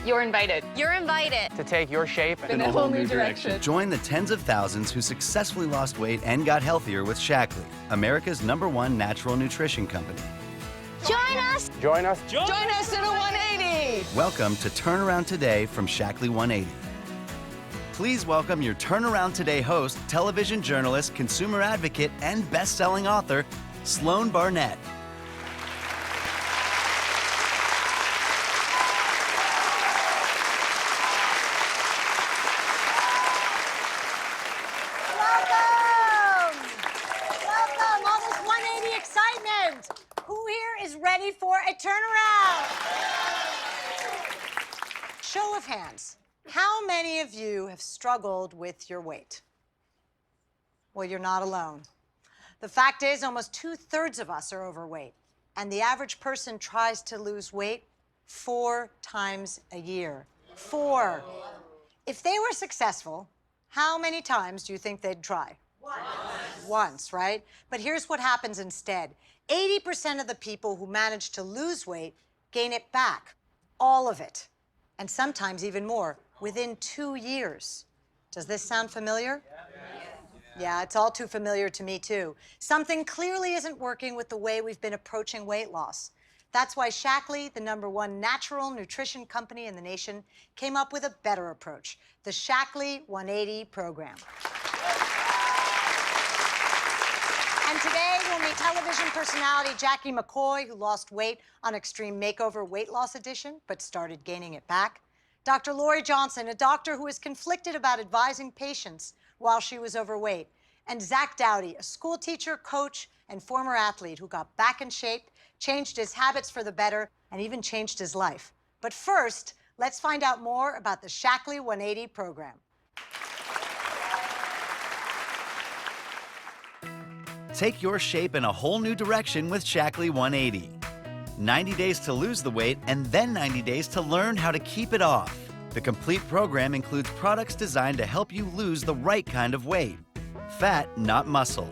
You're invited. You're invited to take your shape In a whole new direction. Join the tens of thousands who successfully lost weight and got healthier with Shaklee, America's #1 natural nutrition company. Join us! Join us. Join us in a 180. Welcome to Turnaround Today from Shaklee 180. Please welcome your Turnaround Today host, television journalist, consumer advocate, and best-selling author, Sloan Barnett. Ready for a turnaround? Show of hands. How many of you have struggled with your weight? Well, you're not alone. The fact is, almost 2/3 of us are overweight, and the average person tries to lose weight 4 times a year. 4. If they were successful, how many times do you think they'd try? Once, right? But here's what happens instead. 80% of the people who manage to lose weight gain it back, all of it, and sometimes even more, within 2 years. Does this sound familiar? Yeah, it's all too familiar to me too. Something clearly isn't working with the way we've been approaching weight loss. That's why Shaklee, the #1 natural nutrition company in the nation, came up with a better approach, the Shaklee 180 program. And today, we'll meet television personality Jackie McCoy, who lost weight on Extreme Makeover Weight Loss Edition, but started gaining it back. Dr. Lori Johnson, a doctor who was conflicted about advising patients while she was overweight. And Zach Dowdy, a school teacher, coach, and former athlete who got back in shape, changed his habits for the better, and even changed his life. But first, let's find out more about the Shaklee 180 program. Take your shape in a whole new direction with Shaklee 180. 90 days to lose the weight and then 90 days to learn how to keep it off. The complete program includes products designed to help you lose the right kind of weight. Fat, not muscle.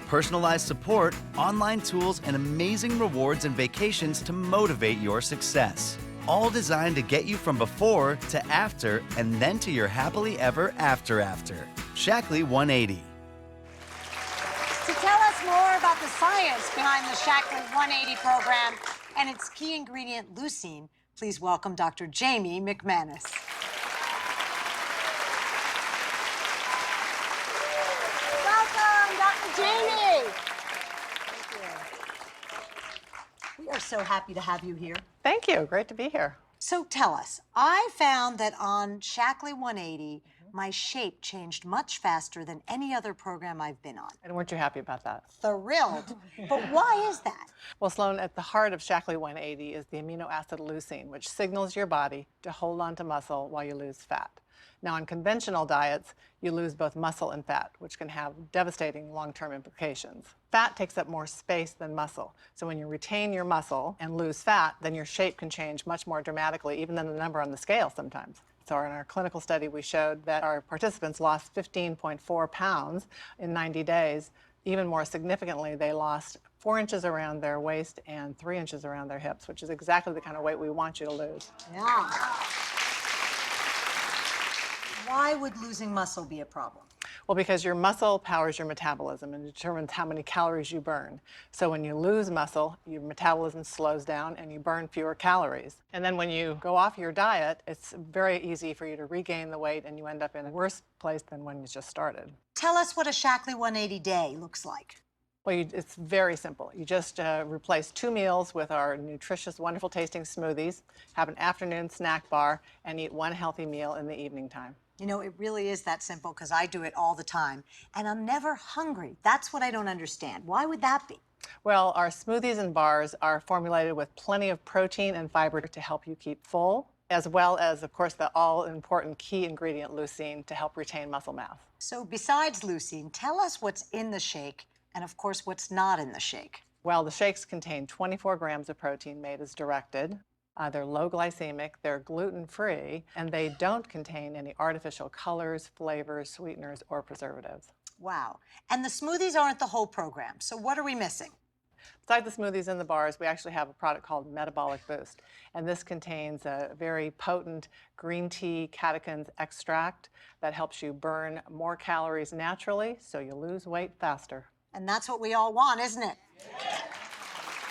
Personalized support, online tools, and amazing rewards and vacations to motivate your success. All designed to get you from before to after and then to your happily ever after. Shaklee 180. To tell us more about the science behind the Shaklee 180 program and its key ingredient, leucine, please welcome Dr. Jamie McManus. Welcome, Dr. Jamie. Thank you. We are so happy to have you here. Thank you. Great to be here. So tell us, I found that on Shaklee 180, my shape changed much faster than any other program I've been on. And weren't you happy about that? Thrilled. But why is that? Well, Sloan, at the heart of Shaklee 180 is the amino acid leucine, which signals your body to hold on to muscle while you lose fat. Now, on conventional diets, you lose both muscle and fat, which can have devastating long-term implications. Fat takes up more space than muscle. So when you retain your muscle and lose fat, then your shape can change much more dramatically, even than the number on the scale sometimes. So in our clinical study, we showed that our participants lost 15.4 pounds in 90 days. Even more significantly, they lost 4 inches around their waist and 3 inches around their hips, which is exactly the kind of weight we want you to lose. Yeah. Why would losing muscle be a problem? Well, because your muscle powers your metabolism and determines how many calories you burn. So when you lose muscle, your metabolism slows down and you burn fewer calories. And then when you go off your diet, it's very easy for you to regain the weight and you end up in a worse place than when you just started. Tell us what a Shaklee 180 day looks like. Well, it's very simple. You just replace 2 meals with our nutritious, wonderful tasting smoothies, have an afternoon snack bar, and eat 1 healthy meal in the evening time. You know, it really is that simple because I do it all the time, and I'm never hungry. That's what I don't understand. Why would that be? Well, our smoothies and bars are formulated with plenty of protein and fiber to help you keep full, as well as, of course, the all-important key ingredient, leucine, to help retain muscle mass. So besides leucine, tell us what's in the shake and, of course, what's not in the shake. Well, the shakes contain 24 grams of protein made as directed. They're low glycemic, they're gluten-free, and they don't contain any artificial colors, flavors, sweeteners, or preservatives. Wow. And the smoothies aren't the whole program, so what are we missing? Besides the smoothies and the bars, we actually have a product called Metabolic Boost. And this contains a very potent green tea catechins extract that helps you burn more calories naturally so you lose weight faster. And that's what we all want, isn't it?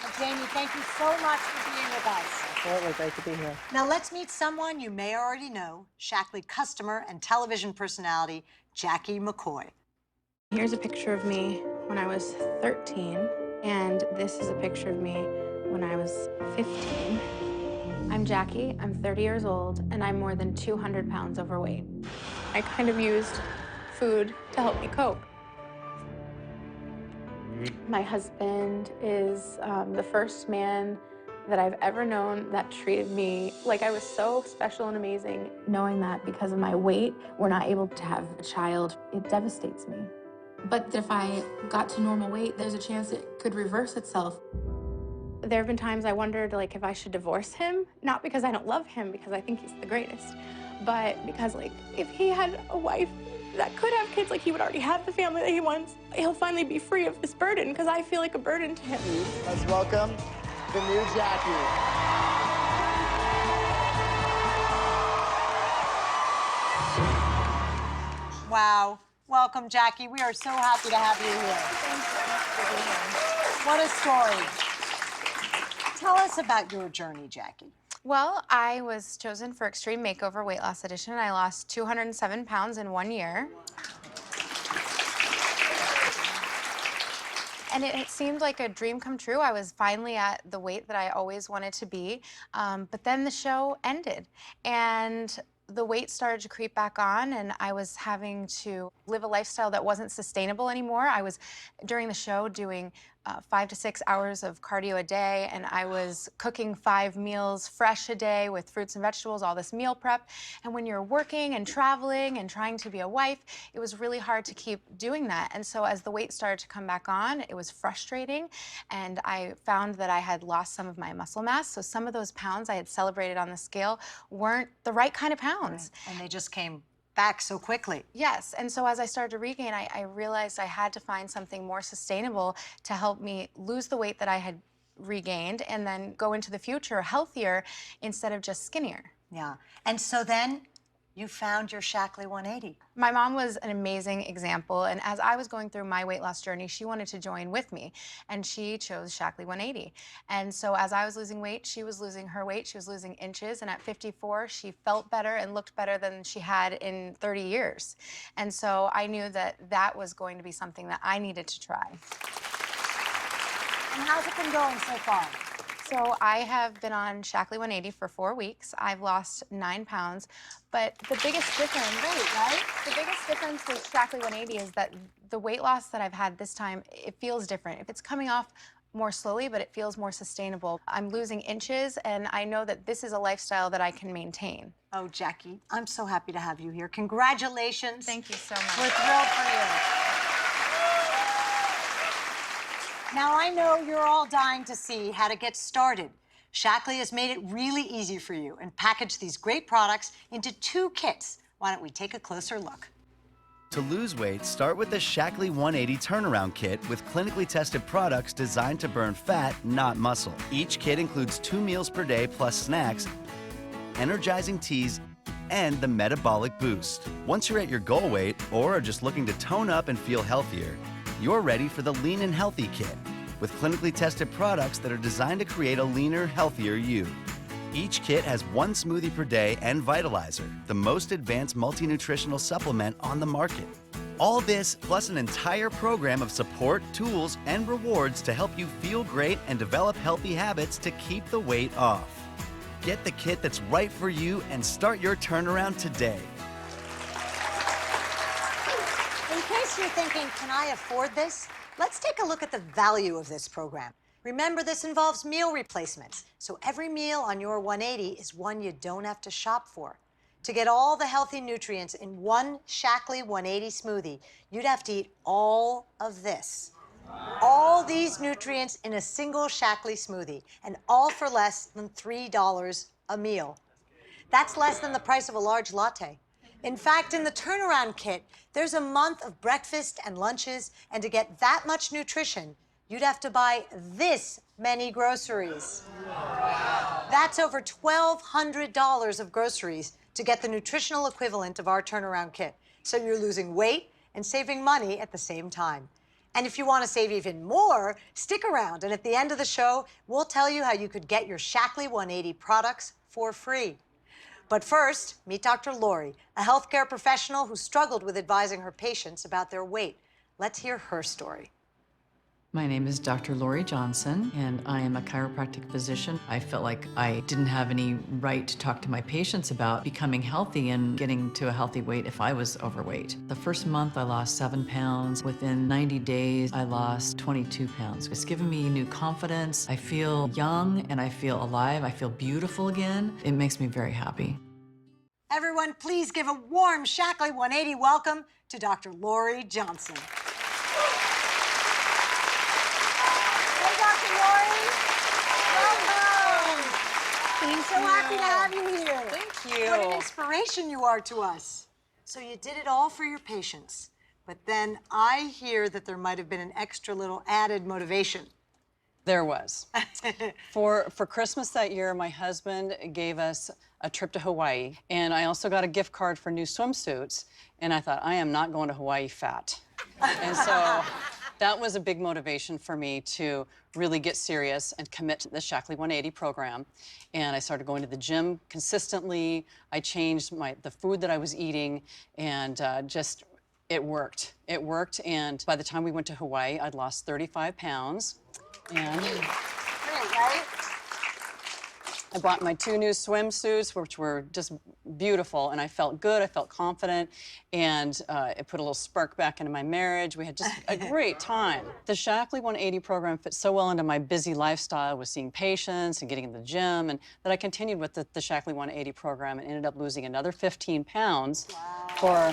Well, Jamie, thank you so much for being with us. Absolutely, great to be here. Now let's meet someone you may already know, Shaklee customer and television personality, Jackie McCoy. Here's a picture of me when I was 13, and this is a picture of me when I was 15. I'm Jackie, I'm 30 years old, and I'm more than 200 pounds overweight. I kind of used food to help me cope. My husband is the first man that I've ever known that treated me like I was so special and amazing. Knowing that because of my weight, we're not able to have a child, it devastates me. But if I got to normal weight, there's a chance it could reverse itself. There have been times I wondered, like, if I should divorce him, not because I don't love him, because I think he's the greatest, but because, like, if he had a wife that could have kids, like, he would already have the family that he wants, he'll finally be free of this burden, because I feel like a burden to him. Let's welcome the new Jackie. Wow. Welcome, Jackie. We are so happy to have you here. What a story. Tell us about your journey, Jackie. Well, I was chosen for Extreme Makeover Weight Loss Edition. I lost 207 pounds in 1 year. And it seemed like a dream come true. I was finally at the weight that I always wanted to be. But then the show ended, and the weight started to creep back on, and I was having to live a lifestyle that wasn't sustainable anymore. I was, during the show, doing 5 to 6 hours of cardio a day, and I was cooking 5 meals fresh a day with fruits and vegetables, all this meal prep. And when you're working and traveling and trying to be a wife, it was really hard to keep doing that. And so as the weight started to come back on, it was frustrating, and I found that I had lost some of my muscle mass. So some of those pounds I had celebrated on the scale weren't the right kind of pounds. Right. And they just came back so quickly. Yes, and so as I started to regain, I realized I had to find something more sustainable to help me lose the weight that I had regained and then go into the future healthier instead of just skinnier. Yeah. And so then you found your Shaklee 180. My mom was an amazing example, and as I was going through my weight loss journey, she wanted to join with me, and she chose Shaklee 180. And so as I was losing weight, she was losing her weight, she was losing inches, and at 54, she felt better and looked better than she had in 30 years. And so I knew that that was going to be something that I needed to try. And how's it been going so far? So I have been on Shaklee 180 for 4 weeks. I've lost 9 pounds, but the biggest difference, The biggest difference with Shaklee 180 is that the weight loss that I've had this time, it feels different. If it's coming off more slowly, but it feels more sustainable. I'm losing inches, and I know that this is a lifestyle that I can maintain. Oh, Jackie, I'm so happy to have you here. Congratulations. Thank you so much. We're thrilled for you. Now, I know you're all dying to see how to get started. Shaklee has made it really easy for you and packaged these great products into 2 kits. Why don't we take a closer look? To lose weight, start with the Shaklee 180 Turnaround Kit with clinically tested products designed to burn fat, not muscle. Each kit includes 2 meals per day plus snacks, energizing teas, and the Metabolic Boost. Once you're at your goal weight or are just looking to tone up and feel healthier, you're ready for the Lean and Healthy Kit with clinically tested products that are designed to create a leaner, healthier you. Each kit has 1 smoothie per day and Vitalizer, the most advanced multi-nutritional supplement on the market. All this plus an entire program of support, tools, and rewards to help you feel great and develop healthy habits to keep the weight off. Get the kit that's right for you and start your turnaround today. In case you're thinking, can I afford this? Let's take a look at the value of this program. Remember, this involves meal replacements, so every meal on your 180 is one you don't have to shop for. To get all the healthy nutrients in one Shaklee 180 smoothie, you'd have to eat all of this. All these nutrients in a single Shaklee smoothie, and all for less than $3 a meal. That's less than the price of a large latte. In fact, in the turnaround kit, there's a month of breakfast and lunches, and to get that much nutrition, you'd have to buy this many groceries. That's over $1,200 of groceries to get the nutritional equivalent of our turnaround kit. So you're losing weight and saving money at the same time. And if you want to save even more, stick around, and at the end of the show, we'll tell you how you could get your Shaklee 180 products for free. But first, meet Dr. Lori, a healthcare professional who struggled with advising her patients about their weight. Let's hear her story. My name is Dr. Lori Johnson, and I am a chiropractic physician. I felt like I didn't have any right to talk to my patients about becoming healthy and getting to a healthy weight if I was overweight. The first month, I lost 7 pounds. Within 90 days, I lost 22 pounds. It's given me new confidence. I feel young and I feel alive. I feel beautiful again. It makes me very happy. Everyone, please give a warm Shaklee 180 welcome to Dr. Lori Johnson. So happy to have you here. Thank you. What an inspiration you are to us. So you did it all for your patients, but then I hear that there might have been an extra little added motivation. There was. For Christmas that year, my husband gave us a trip to Hawaii, and I also got a gift card for new swimsuits, and I thought, I am not going to Hawaii fat. And so that was a big motivation for me to really get serious and commit to the Shaklee 180 program. And I started going to the gym consistently. I changed the food that I was eating, and it worked. It worked, and by the time we went to Hawaii, I'd lost 35 pounds. And I bought my 2 new swimsuits, which were just beautiful, and I felt good, I felt confident, and it put a little spark back into my marriage. We had just a great time. The Shaklee 180 program fit so well into my busy lifestyle with seeing patients and getting in the gym, and that I continued with the Shaklee 180 program and ended up losing another 15 pounds for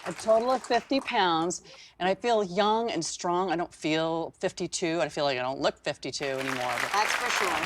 a total of 50 pounds. And I feel young and strong. I don't feel 52. I feel like I don't look 52 anymore. But... That's for sure.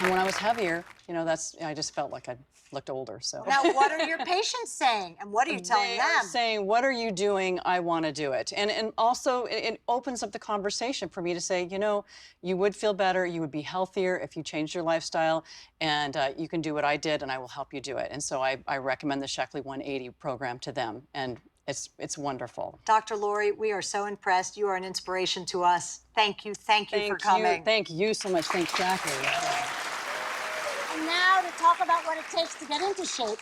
And when I was heavier, you know, I just felt like I looked older, so. Now, what are your patients saying? And what are you telling them? They're saying, what are you doing? I want to do it. And also, it opens up the conversation for me to say, you know, you would feel better, you would be healthier if you changed your lifestyle, and you can do what I did, and I will help you do it. And so I recommend the Shaklee 180 program to them, and it's wonderful. Dr. Lori, we are so impressed. You are an inspiration to us. Thank you for coming. Thank you so much. Thanks, Shaklee. And now to talk about what it takes to get into shape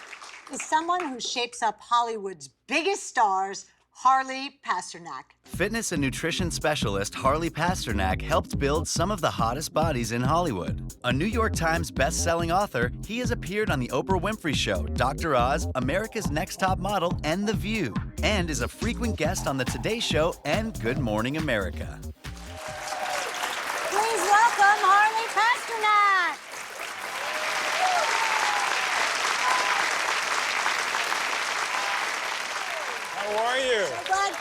is someone who shapes up Hollywood's biggest stars, Harley Pasternak. Fitness and nutrition specialist Harley Pasternak helped build some of the hottest bodies in Hollywood. A New York Times best-selling author, he has appeared on The Oprah Winfrey Show, Dr. Oz, America's Next Top Model, and The View, and is a frequent guest on The Today Show and Good Morning America. Please welcome Harley Pasternak. How are you? So glad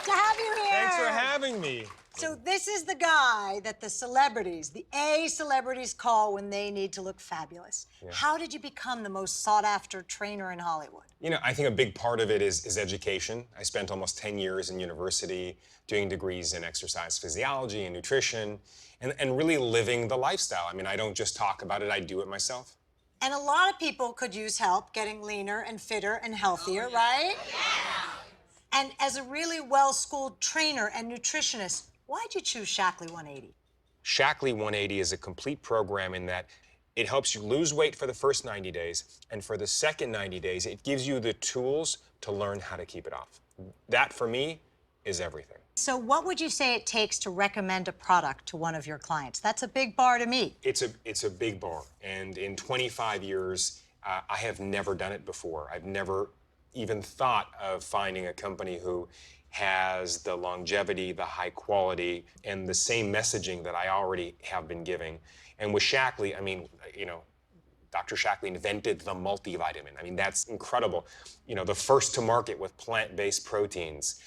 to have you here. Thanks for having me. So this is the guy that the celebrities, the A celebrities, call when they need to look fabulous. Yeah. How did you become the most sought-after trainer in Hollywood? You know, I think a big part of it is education. I spent almost 10 years in university doing degrees in exercise physiology and nutrition and really living the lifestyle. I mean, I don't just talk about it, I do it myself. And a lot of people could use help getting leaner and fitter and healthier, right? Yeah. And as a really well-schooled trainer and nutritionist, why'd you choose Shaklee 180? Shaklee 180 is a complete program in that it helps you lose weight for the first 90 days, and for the second 90 days, it gives you the tools to learn how to keep it off. That, for me, is everything. So what would you say it takes to recommend a product to one of your clients? That's a big bar to meet. It's a big bar, and in 25 years, I have never done it before. I've never even thought of finding a company who has the longevity, the high quality, and the same messaging that I already have been giving. And with Shaklee, I mean, you know, Dr. Shaklee invented the multivitamin. I mean, that's incredible. You know, the first to market with plant-based proteins.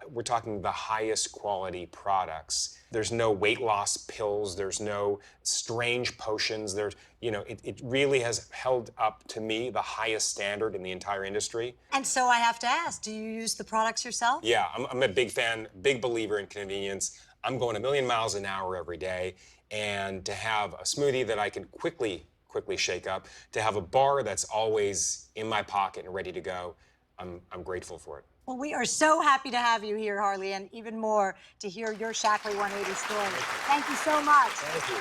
We're talking the highest quality products. There's no weight loss pills. There's no strange potions. It really has held up to me the highest standard in the entire industry. And so I have to ask, do you use the products yourself? Yeah, I'm a big fan, big believer in convenience. I'm going 1,000,000 miles an hour every day, and to have a smoothie that I can quickly shake up, to have a bar that's always in my pocket and ready to go, I'm grateful for it. Well, we are so happy to have you here, Harley, and even more to hear your Shaklee 180 story. Thank you so much. Thank you.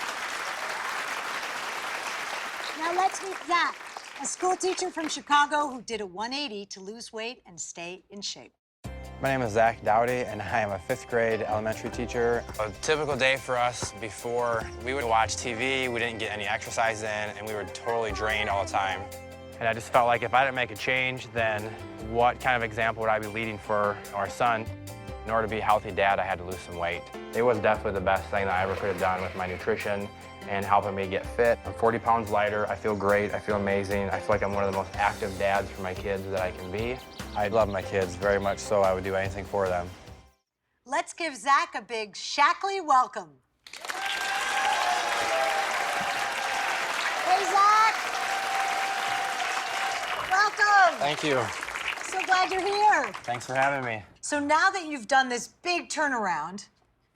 Now let's meet Zach, a school teacher from Chicago who did a 180 to lose weight and stay in shape. My name is Zach Dowdy, and I am a 5th grade elementary teacher. A typical day for us before, we would watch TV, we didn't get any exercise in, and we were totally drained all the time. And I just felt like if I didn't make a change, then what kind of example would I be leading for our son? In order to be a healthy dad, I had to lose some weight. It was definitely the best thing that I ever could have done with my nutrition and helping me get fit. I'm 40 pounds lighter. I feel great. I feel amazing. I feel like I'm one of the most active dads for my kids that I can be. I love my kids very much so. I would do anything for them. Let's give Zach a big Shaklee welcome. Hey, Zach. Welcome. Thank you. So glad you're here. Thanks for having me. So now that you've done this big turnaround,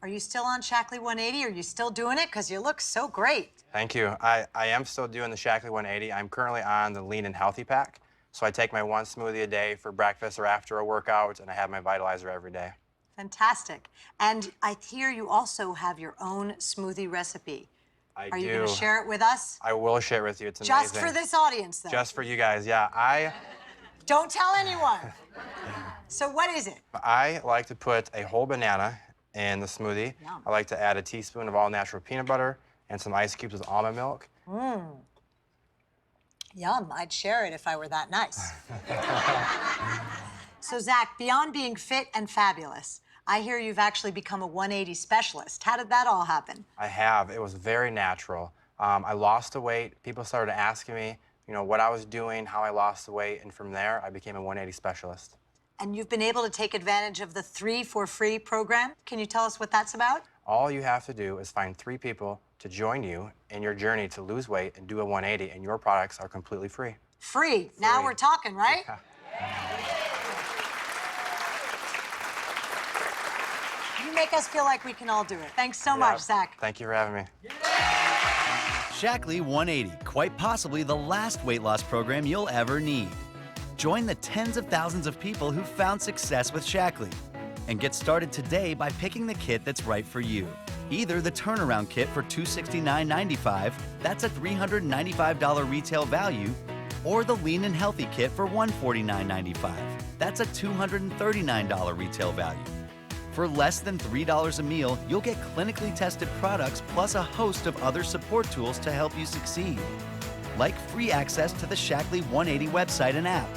are you still on Shaklee 180? Are you still doing it? Because you look so great. Thank you. I am still doing the Shaklee 180. I'm currently on the Lean and Healthy Pack. So I take my 1 smoothie a day for breakfast or after a workout, and I have my Vitalizer every day. Fantastic. And I hear you also have your own smoothie recipe. Are you going to share it with us? I will share it with you. It's amazing. Just for this audience, though. Just for you guys, yeah. Don't tell anyone. So what is it? I like to put a whole banana in the smoothie. Yum. I like to add a teaspoon of all-natural peanut butter and some ice cubes with almond milk. Yum, I'd share it if I were that nice. So Zach, beyond being fit and fabulous, I hear you've actually become a 180 specialist. How did that all happen? I have. It was very natural. I lost the weight. People started asking me, what I was doing, how I lost the weight, and from there, I became a 180 specialist. And you've been able to take advantage of the 3 for Free program. Can you tell us what that's about? All you have to do is find 3 people to join you in your journey to lose weight and do a 180, and your products are completely free. Free. Now we're talking, right? Yeah. You make us feel like we can all do it. Thanks so much, Zach. Thank you for having me. Shaklee 180, quite possibly the last weight loss program you'll ever need. Join the tens of thousands of people who've found success with Shaklee. And get started today by picking the kit that's right for you. Either the turnaround kit for $269.95, that's a $395 retail value, or the lean and healthy kit for $149.95, that's a $239 retail value. For less than $3 a meal, you'll get clinically tested products plus a host of other support tools to help you succeed. Like free access to the Shaklee 180 website and app,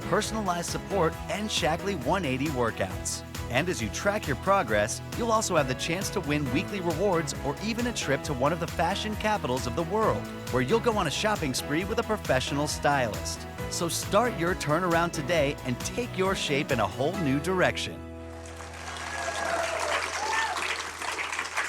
personalized support, and Shaklee 180 workouts. And as you track your progress, you'll also have the chance to win weekly rewards or even a trip to one of the fashion capitals of the world, where you'll go on a shopping spree with a professional stylist. So start your turnaround today and take your shape in a whole new direction.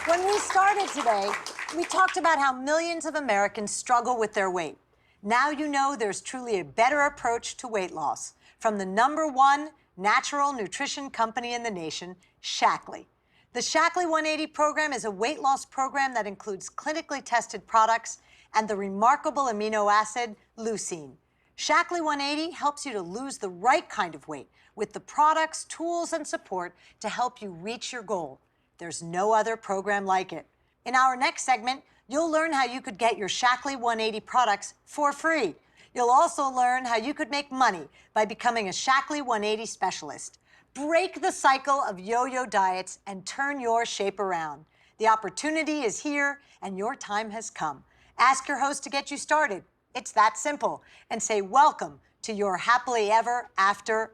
When we started today, we talked about how millions of Americans struggle with their weight. Now you know there's truly a better approach to weight loss from the #1 natural nutrition company in the nation, Shaklee. The Shaklee 180 program is a weight loss program that includes clinically tested products and the remarkable amino acid leucine. Shaklee 180 helps you to lose the right kind of weight with the products, tools, and support to help you reach your goal. There's no other program like it. In our next segment, you'll learn how you could get your Shaklee 180 products for free. You'll also learn how you could make money by becoming a Shaklee 180 specialist. Break the cycle of yo-yo diets and turn your shape around. The opportunity is here and your time has come. Ask your host to get you started. It's that simple. And say welcome to your happily ever after.